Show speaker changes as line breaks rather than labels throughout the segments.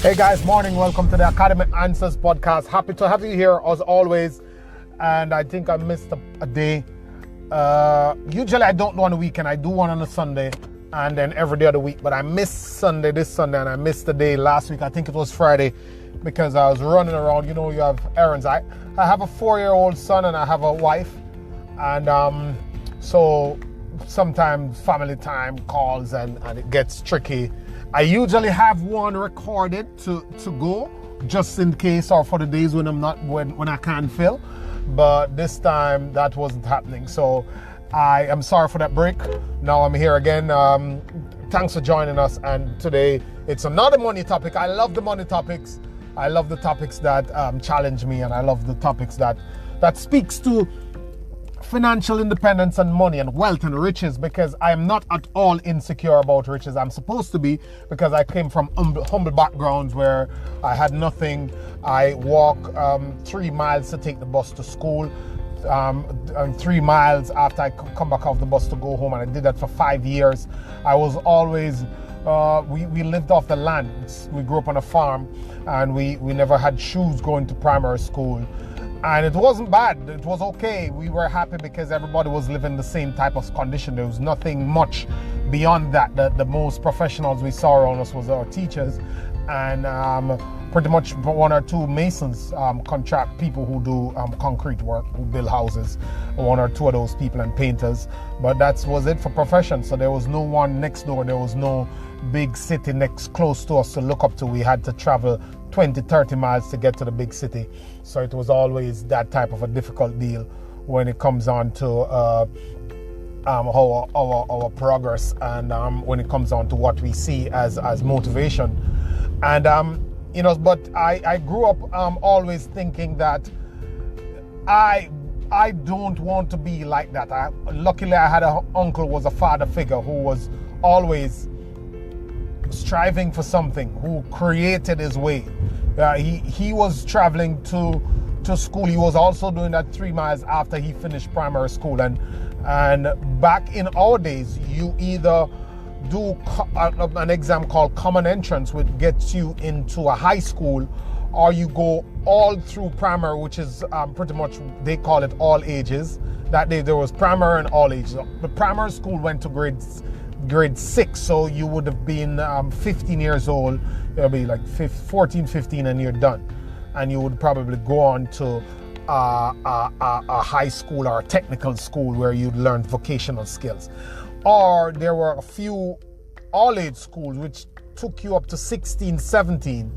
Hey guys, morning. Welcome to the Academic Answers podcast. Happy to have you here as always. And I think I missed a day. Usually I don't do on the weekend. I do one on a Sunday and then every day of the week. But I missed this Sunday, and I missed the day last week. I think it was Friday because I was running around. You know, you have errands. I have a 4-year-old son and I have a wife. And so sometimes family time calls and it gets tricky. I usually have one recorded to go just in case, or for the days when when I can't fill, but this time that wasn't happening. So I am sorry for that break. Now I'm here again. Thanks for joining us. And today it's another money topic. I love the money topics. I love the topics that challenge me, and I love the topics that speaks to financial independence and money and wealth and riches, because I am not at all insecure about riches. I'm supposed to be, because I came from humble backgrounds where I had nothing. I walk 3 miles to take the bus to school, and 3 miles after I come back off the bus to go home, and I did that for 5 years. I was always we lived off the land. We grew up on a farm, and we never had shoes going to primary school. And it wasn't bad. It was okay. We were happy because everybody was living the same type of condition. There was nothing much beyond that. The most professionals we saw around us was our teachers, and pretty much 1 or 2 masons, contract people who do concrete work, who build houses, 1 or 2 of those people, and painters. But that was it for profession. So there was no one next door. There was no big city close to us to look up to. We had to travel 20-30 miles to get to the big city. So it was always that type of a difficult deal when it comes on to our progress, and when it comes on to what we see as motivation. And but I grew up always thinking that I don't want to be like that. Luckily I had an uncle who was a father figure who was always striving for something, who created his way. He was traveling to school. He was also doing that 3 miles after he finished primary school. And back in our days, you either do an exam called Common Entrance, which gets you into a high school, or you go all through primary, which is pretty much, they call it all ages. That day there was primary and all ages. The primary school went to grade 6, so you would have been 15 years old. It'll be like 14, 15, and you're done. And you would probably go on to a high school or a technical school where you'd learn vocational skills. Or there were a few all-age schools which took you up to 16, 17,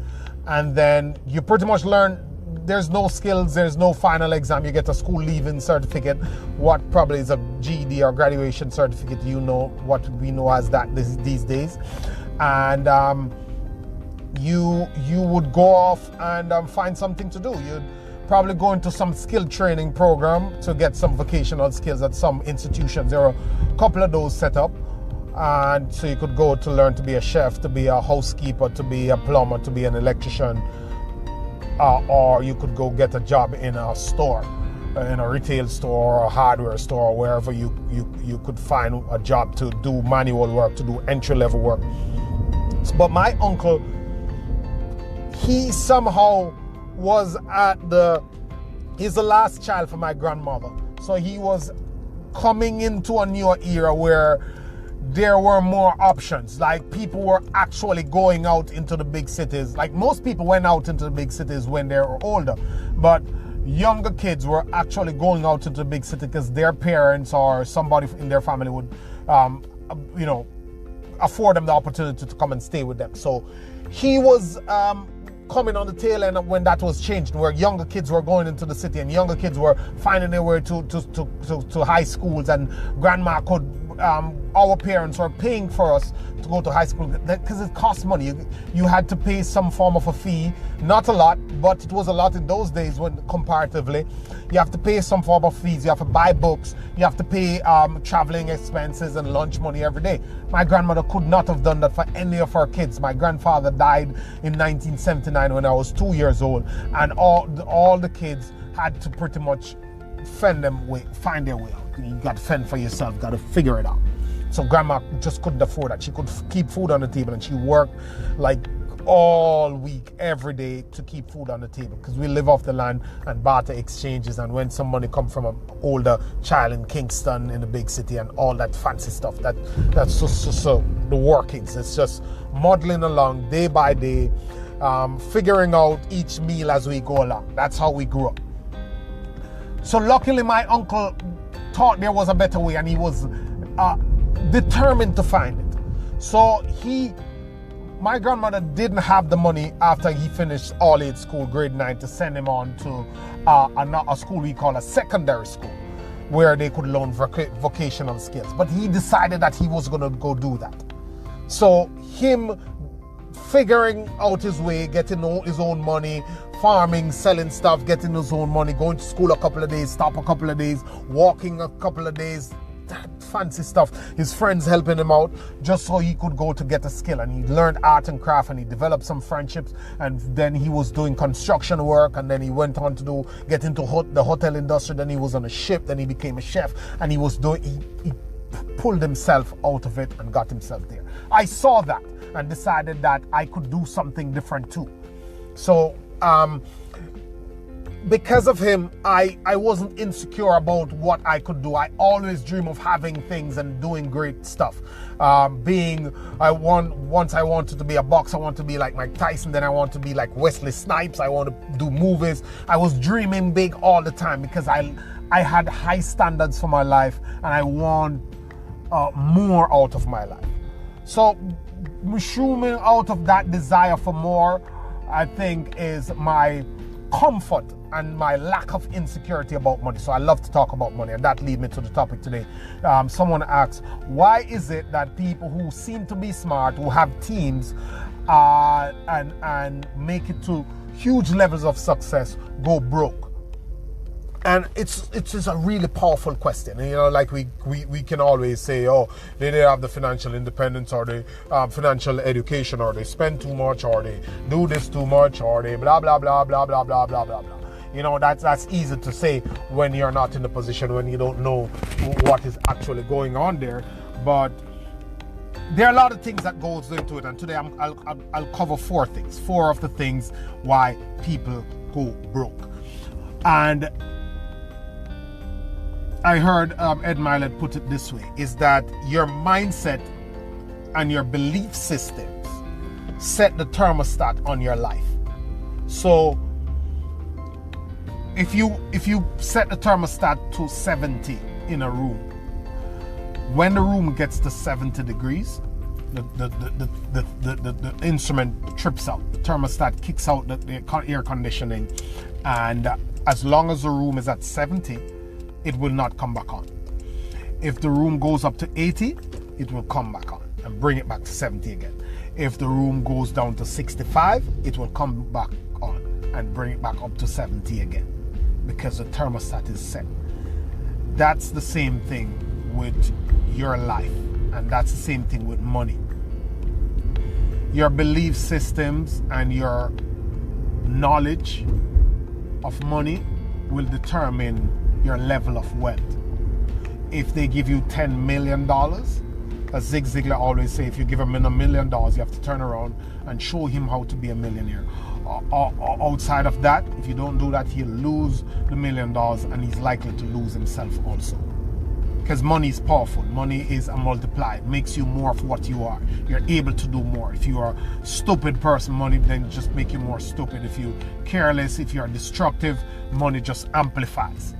and then you pretty much learn. There's no skills, there's no final exam. You get a school leaving certificate, what probably is a GED or graduation certificate, what we know as that these days. And you would go off and find something to do. You'd probably go into some skill training program to get some vocational skills at some institutions. There are a couple of those set up. And so you could go to learn to be a chef, to be a housekeeper, to be a plumber, to be an electrician. Or you could go get a job in a store, in a retail store or a hardware store, or wherever you could find a job to do manual work, to do entry-level work. But my uncle, he somehow was he's the last child for my grandmother. So he was coming into a newer era where there were more options. Like, people were actually going out into the big cities. Like, most people went out into the big cities when they were older, but younger kids were actually going out into the big city because their parents or somebody in their family would afford them the opportunity to come and stay with them. So he was coming on the tail end of when that was changed, where younger kids were going into the city and younger kids were finding their way to high schools, and grandma could our parents were paying for us to go to high school because it cost money. You had to pay some form of a fee, not a lot, but it was a lot in those days when comparatively. You have to pay some form of fees, you have to buy books, you have to pay traveling expenses and lunch money every day. My grandmother could not have done that for any of her kids. My grandfather died in 1979 when I was 2 years old, and all the kids had to pretty much find their way out. You got to fend for yourself, got to figure it out. So grandma just couldn't afford that. She could keep food on the table, and she worked like all week, every day, to keep food on the table, because we live off the land and barter exchanges. And when somebody come from an older child in Kingston, in the big city, and all that fancy stuff, that's just the workings. It's just muddling along day by day, figuring out each meal as we go along. That's how we grew up. So luckily my uncle thought there was a better way, and he was determined to find it. So my grandmother didn't have the money after he finished all age school, grade 9, to send him on to a school we call a secondary school, where they could learn vocational skills. But he decided that he was going to go do that. So him figuring out his way, getting his own money, farming, selling stuff, getting his own money, going to school a couple of days, stop a couple of days, walking a couple of days, that fancy stuff. His friends helping him out just so he could go to get a skill. And he learned art and craft, and he developed some friendships, and then he was doing construction work, and then he went on to get into the hotel industry. Then he was on a ship, then he became a chef, and he pulled himself out of it and got himself there. I saw that and decided that I could do something different too. So because of him, I wasn't insecure about what I could do. I always dream of having things and doing great stuff. Once I wanted to be a boxer, I want to be like Mike Tyson, then I want to be like Wesley Snipes, I want to do movies. I was dreaming big all the time because I had high standards for my life, and I want more out of my life. So mushrooming out of that desire for more, I think, is my comfort and my lack of insecurity about money. So I love to talk about money, and that leads me to the topic today. Someone asks, why is it that people who seem to be smart, who have teams and make it to huge levels of success, go broke? And it's just a really powerful question. You know, like we can always say, oh, they didn't have the financial independence, or the financial education, or they spend too much, or they do this too much, or they blah blah blah blah blah blah blah blah blah. You know, that's easy to say when you're not in the position, when you don't know what is actually going on there. But there are a lot of things that goes into it, and today I'll cover four of the things why people go broke. And I heard Ed Milet put it this way, is that your mindset and your belief systems set the thermostat on your life. So if you set the thermostat to 70 in a room, when the room gets to 70 degrees, the instrument trips out, the thermostat kicks out the air conditioning, and as long as the room is at 70, it will not come back on. If the room goes up to 80, it will come back on and bring it back to 70 again. If the room goes down to 65, it will come back on and bring it back up to 70 again, because the thermostat is set. That's the same thing with your life, and that's the same thing with money. Your belief systems and your knowledge of money will determine your level of wealth. If they give you $10 million, as Zig Ziglar always say, if you give him $1 million, you have to turn around and show him how to be a millionaire. Outside of that, if you don't do that, he'll lose the $1 million, and he's likely to lose himself also. Because money is powerful. Money is a multiplier. It makes you more of what you are. You're able to do more. If you are a stupid person, money then just make you more stupid. If you're careless, if you're destructive, money just amplifies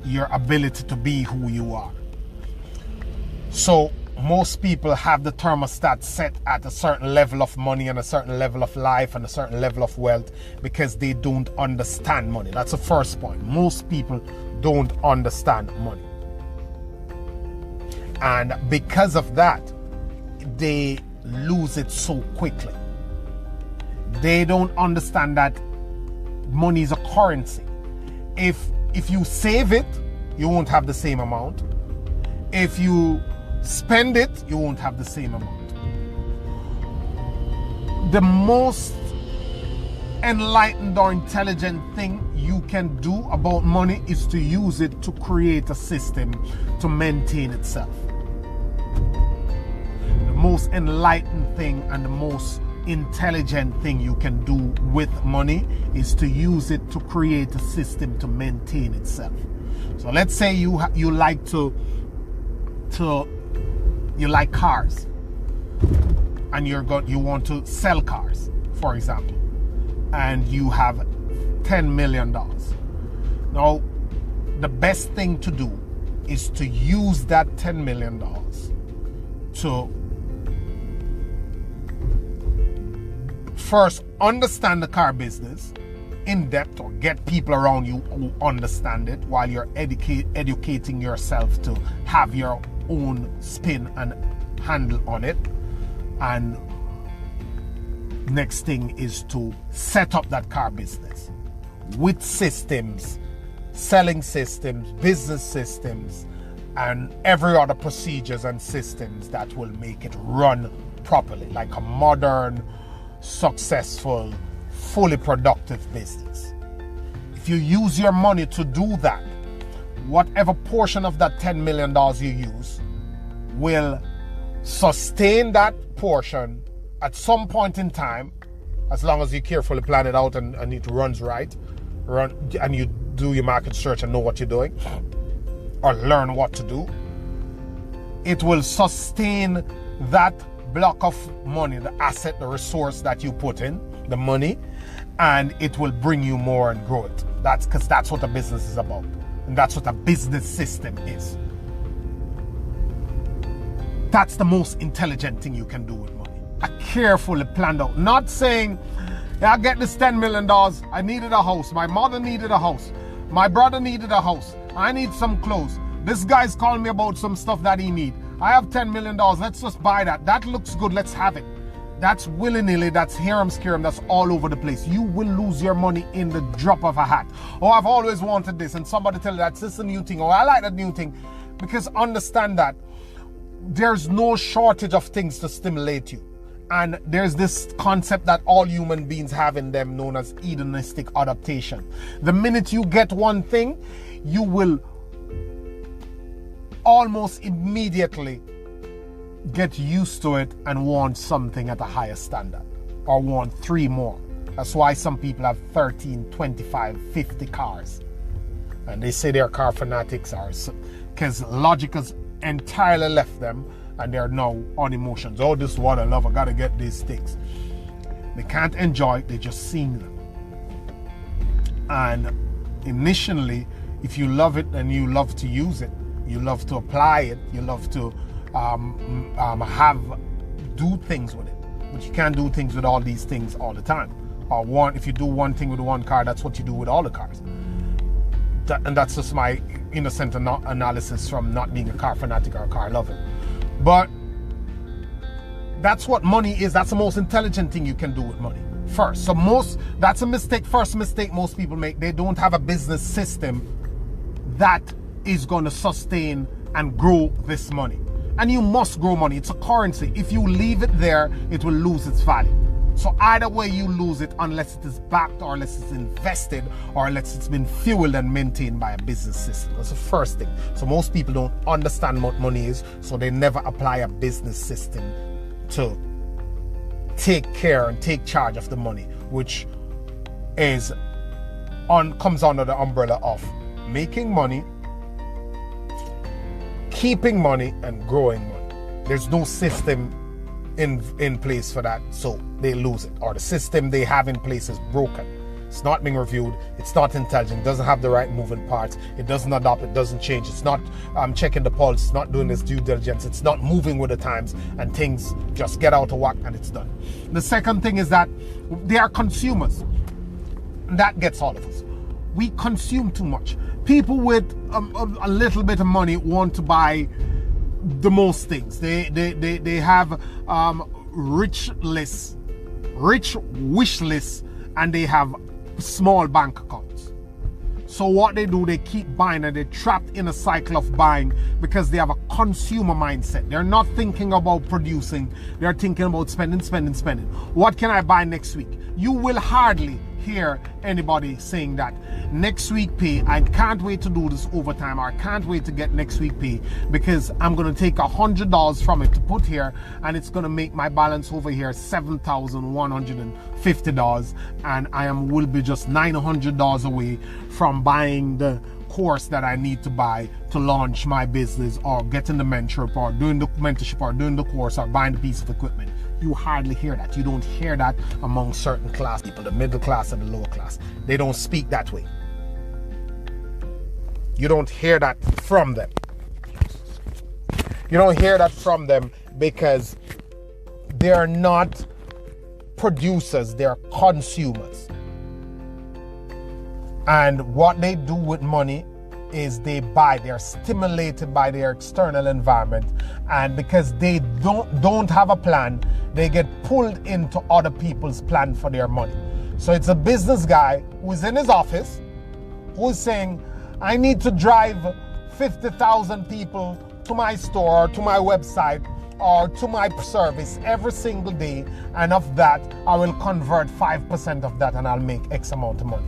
your ability to be who you are. So most people have the thermostat set at a certain level of money and a certain level of life and a certain level of wealth because they don't understand money. That's the first point. Most people don't understand money. And because of that, they lose it so quickly. They don't understand that money is a currency. If you save it, you won't have the same amount. If you spend it, you won't have the same amount. The most enlightened or intelligent thing you can do about money is to use it to create a system to maintain itself. The most enlightened thing and the most intelligent thing you can do with money is to use it to create a system to maintain itself. So let's say you like you like cars, and you want to sell cars, for example, and you have $10 million. Now, the best thing to do is to use that $10 million to first understand the car business in depth, or get people around you who understand it, while you're educating yourself to have your own spin and handle on it. And next thing is to set up that car business with systems, selling systems, business systems, and every other procedures and systems that will make it run properly, like a modern, successful, fully productive business. If you use your money to do that, whatever portion of that $10 million you use will sustain that portion at some point in time, as long as you carefully plan it out and it runs right, and you do your market research and know what you're doing, or learn what to do. It will sustain that block of money, the asset, the resource that you put in, the money, and it will bring you more and grow it. That's because that's what a business is about, and that's what a business system is. That's the most intelligent thing you can do with money. A carefully planned out, not saying, yeah, I get this $10 million, I needed a house, my mother needed a house, my brother needed a house, I need some clothes, this guy's calling me about some stuff that he needs, I have $10 million, let's just buy that, that looks good, let's have it. That's willy-nilly, that's harem-scarum, that's all over the place. You will lose your money in the drop of a hat. Oh, I've always wanted this, and somebody tell you that's just a new thing, or I like that new thing. Because understand that there's no shortage of things to stimulate you. And there's this concept that all human beings have in them known as hedonistic adaptation. The minute you get one thing, you will almost immediately get used to it and want something at a higher standard, or want 3 more. That's why some people have 13, 25, 50 cars. And they say they're car fanatics, because logic has entirely left them, and they're now on emotions. Oh, this is what I love, I gotta get these things. They can't enjoy it, they're just seeing them. And initially, if you love it and you love to use it, you love to apply it, you love to do things with it. But you can't do things with all these things all the time. Or if you do one thing with one car, that's what you do with all the cars. And that's just my innocent analysis from not being a car fanatic or a car lover. But that's what money is. That's the most intelligent thing you can do with money. First. That's a mistake. First mistake most people make. They don't have a business system that is going to sustain and grow this money. And you must grow money. It's a currency. If you leave it there, it will lose its value. So either way you lose it, unless it is backed, or unless it's invested, or unless it's been fueled and maintained by a business system. That's the first thing. So most people don't understand what money is, so they never apply a business system to take care and take charge of the money, which comes under the umbrella of making money, keeping money, and growing money. There's no system in place for that, so they lose it, or the system they have in place is broken. It's not being reviewed, it's not intelligent, it doesn't have the right moving parts, it doesn't adopt, it doesn't change, it's not checking the pulse, it's not doing this due diligence, it's not moving with the times, and things just get out of whack and it's done. The second thing is that they are consumers. That gets all of us. We consume too much. People with a little bit of money want to buy the most things. They have rich wish lists, and they have small bank accounts. So what they do, they keep buying, and they're trapped in a cycle of buying because they have a consumer mindset. They're not thinking about producing, they're thinking about spending. What can I buy next week? You will hardly hear anybody saying that next week pay, I can't wait to do this overtime, or I can't wait to get next week pay because I'm going to take $100 from it to put here, and it's going to make my balance over here $7,150, and will be just $900 away from buying the course that I need to buy to launch my business, or getting the mentorship, or doing the mentorship, or doing the course, or buying the piece of equipment. You hardly hear that. You don't hear that among certain class people, the middle class and the lower class. They don't speak that way. You don't hear that from them. You don't hear that from them because they're not producers, they're consumers. And what they do with money is they buy. They're stimulated by their external environment, and because they don't have a plan, they get pulled into other people's plan for their money. So it's a business guy who's in his office who's saying, I need to drive 50,000 people to my store, or to my website, or to my service every single day, and of that I will convert 5% of that and I'll make X amount of money.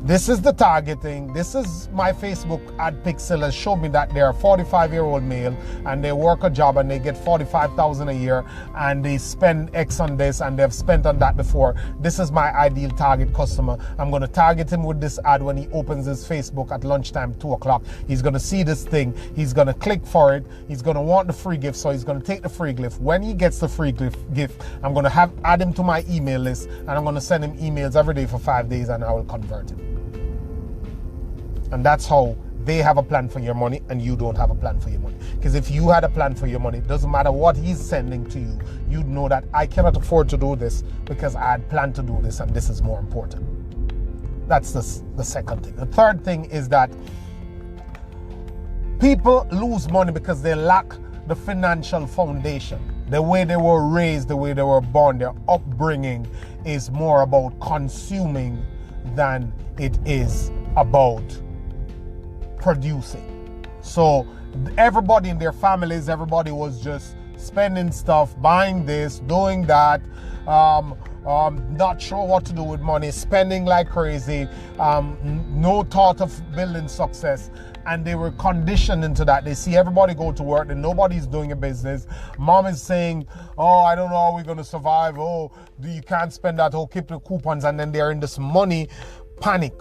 This is the targeting. This is my Facebook ad pixel has showed me that they're a 45-year-old male and they work a job and they get $45,000 a year and they spend X on this and they've spent on that before. This is my ideal target customer. I'm going to target him with this ad when he opens his Facebook at lunchtime, 2 o'clock. He's going to see this thing. He's going to click for it. He's going to want the free gift, so he's going to take the free gift. When he gets the free gift, I'm going to add him to my email list, and I'm going to send him emails every day for 5 days, and I will convert him. And that's how they have a plan for your money and you don't have a plan for your money. Because if you had a plan for your money, it doesn't matter what he's sending to you. You'd know that I cannot afford to do this because I had planned to do this, and this is more important. That's the second thing. The third thing is that people lose money because they lack the financial foundation. The way they were raised, the way they were born, their upbringing is more about consuming than it is about producing. So everybody in their families, everybody was just spending stuff, buying this, doing that, not sure what to do with money, spending like crazy, no thought of building success, and they were conditioned into that. They see everybody go to work and nobody's doing a business. Mom is saying, oh, I don't know how we're going to survive. Oh, you can't spend that. Oh, keep the coupons. And then they're in this money panic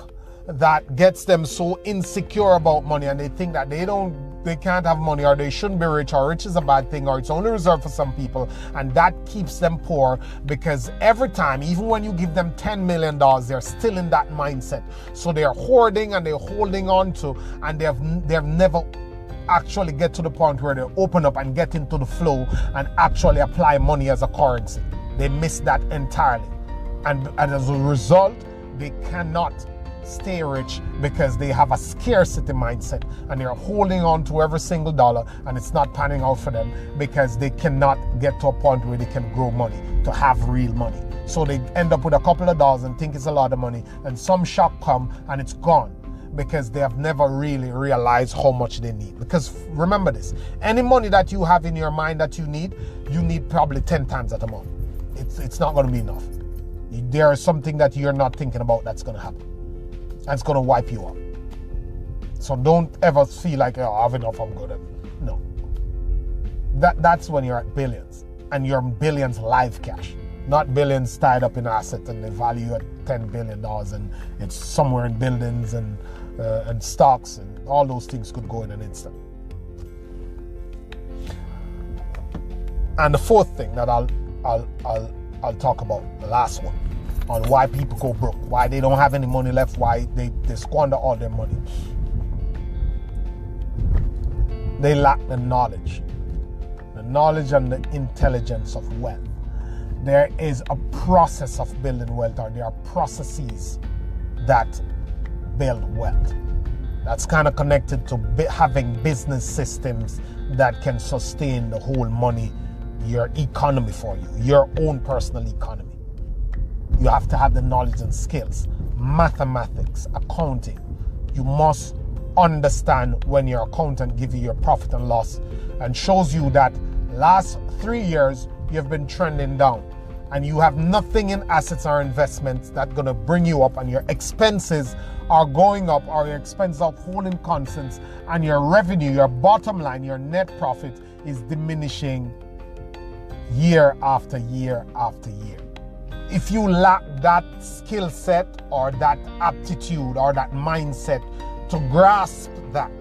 that gets them so insecure about money, and they think that they can't have money, or they shouldn't be rich, or rich is a bad thing, or it's only reserved for some people, and that keeps them poor. Because every time, even when you give them $10 million, they're still in that mindset. So they're hoarding and they're holding on to, and they've never actually get to the point where they open up and get into the flow and actually apply money as a currency. They miss that entirely, and as a result, they cannot stay rich because they have a scarcity mindset and they're holding on to every single dollar, and it's not panning out for them because they cannot get to a point where they can grow money to have real money. So they end up with a couple of dollars and think it's a lot of money, and some shock come and it's gone because they have never really realized how much they need. Because remember this, any money that you have in your mind that you need probably 10 times that amount. It's not going to be enough. There is something that you're not thinking about that's going to happen, and it's going to wipe you out. So don't ever feel like, oh, I have enough, I'm good. No. That's when you're at billions, and you're billions live cash, not billions tied up in assets and they value at $10 billion, and it's somewhere in buildings and stocks, and all those things could go in an instant. And the fourth thing that I'll talk about, the last one, on why people go broke, why they don't have any money left, why they squander all their money. They lack the knowledge and the intelligence of wealth. There is a process of building wealth, or there are processes that build wealth. That's kind of connected to having business systems that can sustain the whole money, your economy for you, your own personal economy. You have to have the knowledge and skills, mathematics, accounting. You must understand when your accountant gives you your profit and loss and shows you that last 3 years you've been trending down, and you have nothing in assets or investments that's going to bring you up, and your expenses are going up, or your expenses are holding constants, and your revenue, your bottom line, your net profit is diminishing year after year after year. If you lack that skill set or that aptitude or that mindset to grasp that,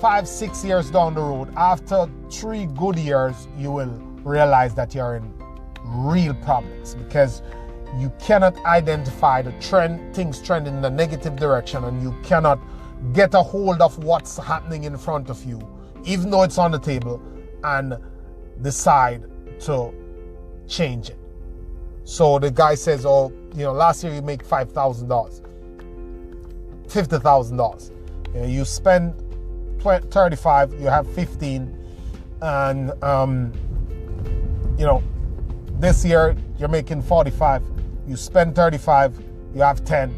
5-6 years down the road, after 3 good years, you will realize that you're in real problems, because you cannot identify the trend, things trending in the negative direction, and you cannot get a hold of what's happening in front of you, even though it's on the table, and decide to change it. So the guy says, oh, last year you make $5,000, $50,000. You spend 35, you have 15, and this year you're making 45. You spend 35, you have 10.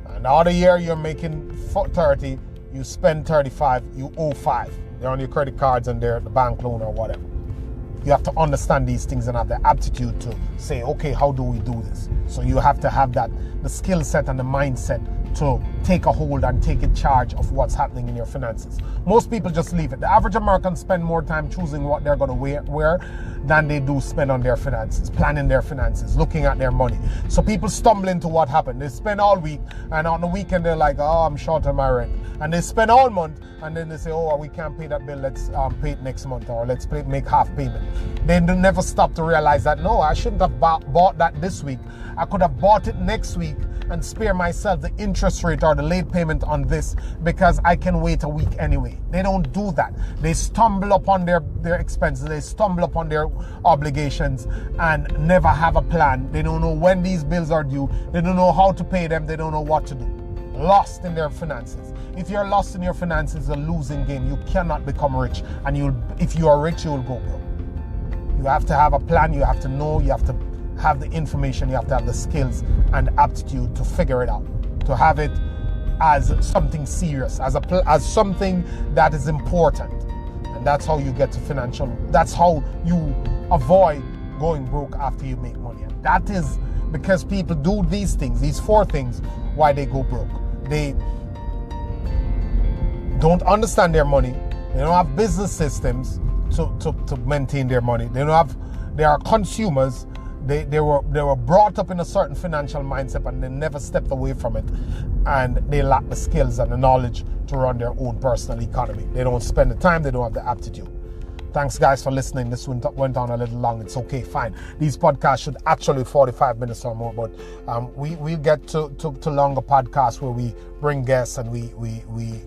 And the other year you're making 30, you spend 35, you owe 5. They're on your credit cards and they're the bank loan or whatever. You have to understand these things and have the aptitude to say, okay, how do we do this? So you have to have the skill set and the mindset to take a hold and take in charge of what's happening in your finances. Most people just leave it. The average American spend more time choosing what they're going to wear than they do spend on their finances, planning their finances, looking at their money. So people stumble into what happened. They spend all week, and on the weekend they're like, oh, I'm short on my rent. And they spend all month, and then they say, oh, we can't pay that bill, let's pay it next month, or let's make half payment. They never stop to realize that, no, I shouldn't have bought that this week. I could have bought it next week and spare myself the interest rate or the late payment on this, because I can wait a week anyway. They don't do that. They stumble upon their expenses, they stumble upon their obligations and never have a plan. They don't know when these bills are due. They don't know how to pay them. They don't know what to do. Lost in their finances. If you're lost in your finances, it's a losing game. You cannot become rich, and if you are rich, you will go broke. You have to have a plan. You have to know. You have to have the information. You have to have the skills and aptitude to figure it out, to have it as something serious, as something that is important. And that's how you get to that's how you avoid going broke after you make money. And that is because people do these things, these 4 things, why they go broke. They don't understand their money. They don't have business systems to maintain their money. They are consumers. They were brought up in a certain financial mindset, and they never stepped away from it, and they lack the skills and the knowledge to run their own personal economy. They don't spend the time, they don't have the aptitude. Thanks guys for listening. This went on a little long. It's okay, fine. These podcasts should actually be 45 minutes or more, but we'll get to longer podcasts where we bring guests and we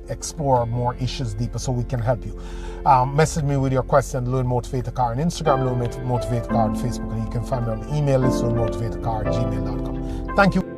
explore more issues deeper so we can help you. Message me with your question, Loan Motivator Car on Instagram, Loan Motivator Car on Facebook, and you can find me on email list, loanmotivatorcar@gmail.com. Thank you.